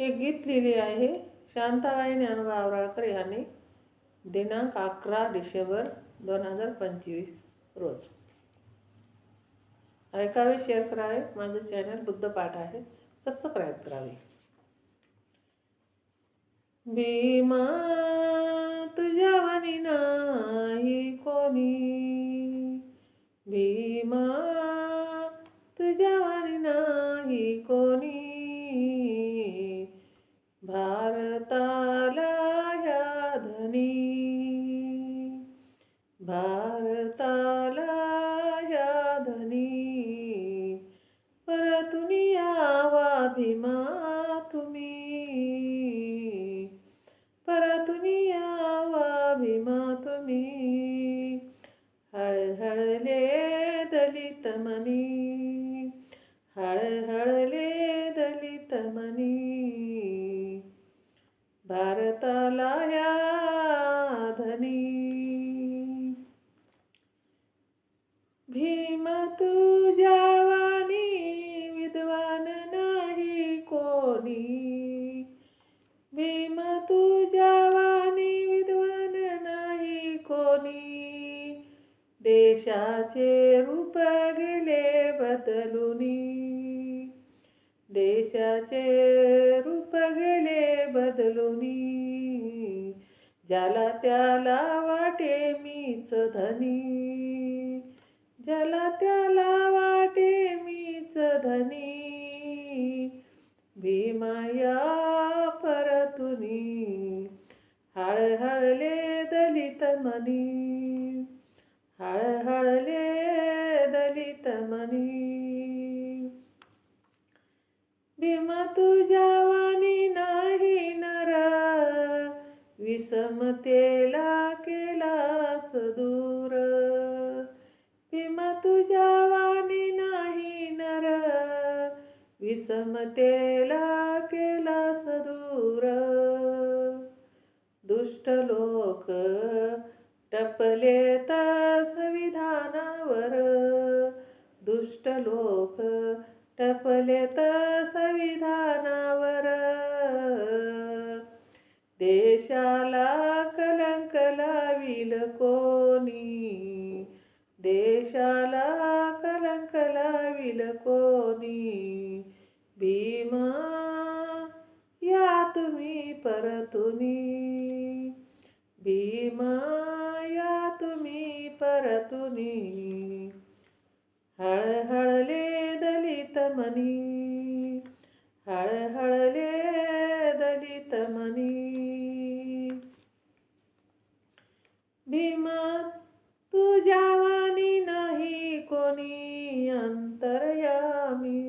हे गीत लिहिले आहे शांताबाई ज्ञानोबा आवराळकर यांनी दिनांक 11 डिसेंबर 2025 रोज. ऐकावे, शेअर करावे. माझं चॅनल बुद्धपाठ आहे, सबस्क्राईब करावे. भीमा तुझ्या वाणी नाही कोणी, भीमा तुझ्या वाणी नाही कोणी, भारताला ह्या धनी, भारताला ह्या धनी, परतून यावा भीमा तुम्ही, परतून यावा भीमा तुम्ही, हळहळले दलित मनी, हळहळले दलित मनी, भारताला ह्या धनी. भीमा तुझ्या वाणी विद्वान नाही कोणी, भीमा तुझ्या वाणी विद्वान नाही कोणी, देशाचे रूप गेले बदलुनी, देशाचे रूप गेले बदलुनी, ज्याला त्याला वाटे मीच धनी, ज्याला त्याला वाटे मीच धनी, भीमा या परतुनी, हळहळले दलित मनी, हळहळले दलित मनी, भीमा तुझ्या वाणी नाही नर, विषमतेला केलास दूर, भीमा तुझ्या वाणी नाही नर, विषमतेला केलास दूर, दुष्ट लोक टपलेत संविधानावर, दुष्ट लोक टपलेत संविधानावर, देशाला कलंक लावील कोणी, देशाला कलंक लावील कोणी, भीमा या तुम्ही परतुनी, भीमा या तुम्ही परतुनी, हळहळले दलित मनी, हळहळले दलित मनी, भीमा तुझ्या वाणी नाही कोणी अंतर्यामी,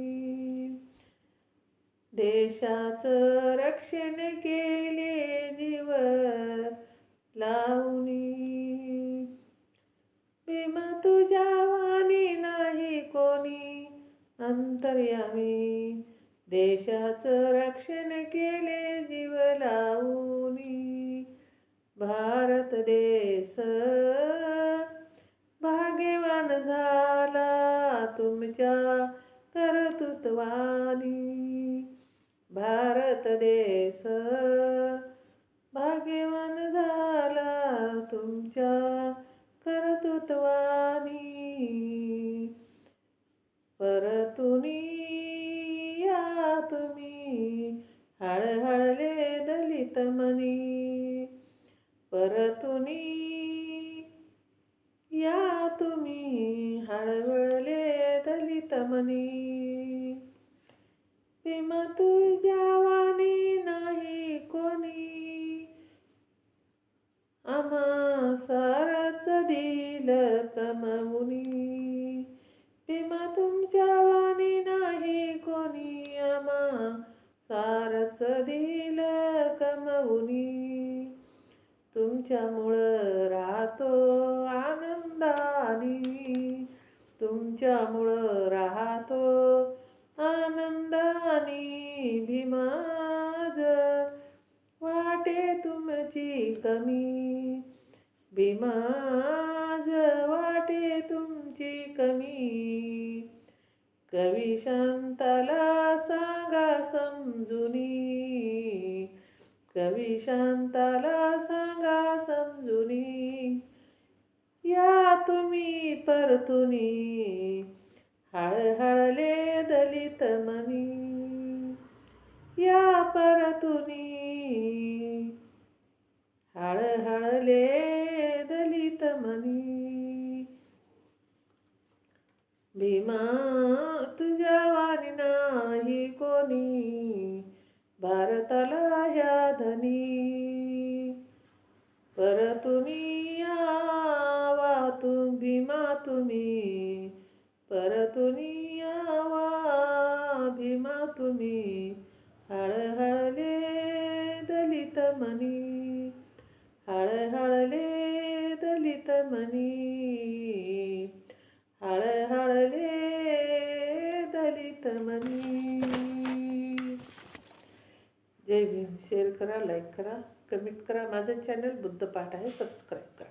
देशाचं रक्षण केले जीव लावणी, भीमा तुझ्या वाणी नाही कोणी अंतर्यामी, देशाचं रक्षण केले जीव लावणी, भारत देश भाग्यवान झाला तुमच्या कर्तृत्वानी, भारत देश भाग्यवान झाला तुमच्या कर्तृत्वानी, परतुनी या तुम्ही, हळहळले दलित मनी, परतुनी या तुम्ही, हळहळले दलित मनी, भीमा तुझ्या वाणी नाही कोणी, आम्हा सारच दिलं कमवुनी, भीमा तुमच्या वाणी नाही कोणी, आम्हा सारच दिलं कमवुनी, तुमच्यामुळं राहतो आनंदानी, तुमच्यामुळं राहतो आनंदानी, भीमाज वाटे तुमची कमी, भीमाज वाटे तुमची कमी, कवी शांताला सांगा समजुनी, कवी शांताला सांगा समजुनी, या तुम्ही परतुनी, हळहळले दलित मनी, या परतुनी, हळहळले दलित मनी. भीमा तुझ्या वाणी नाही कोणी, भारताला ह्या धनी, परतुनी यावा भीमा तुम्ही, परतुनी यावा भीमा तुम्ही, हळहळले दलित मनी, हळहळले दलित मनी, हळहळले दलित मनी. जय भीम. शेअर करा, लाईक करा, कमेंट करा. माझं चॅनल बुद्ध पाठ आहे, सबस्क्राईब करा.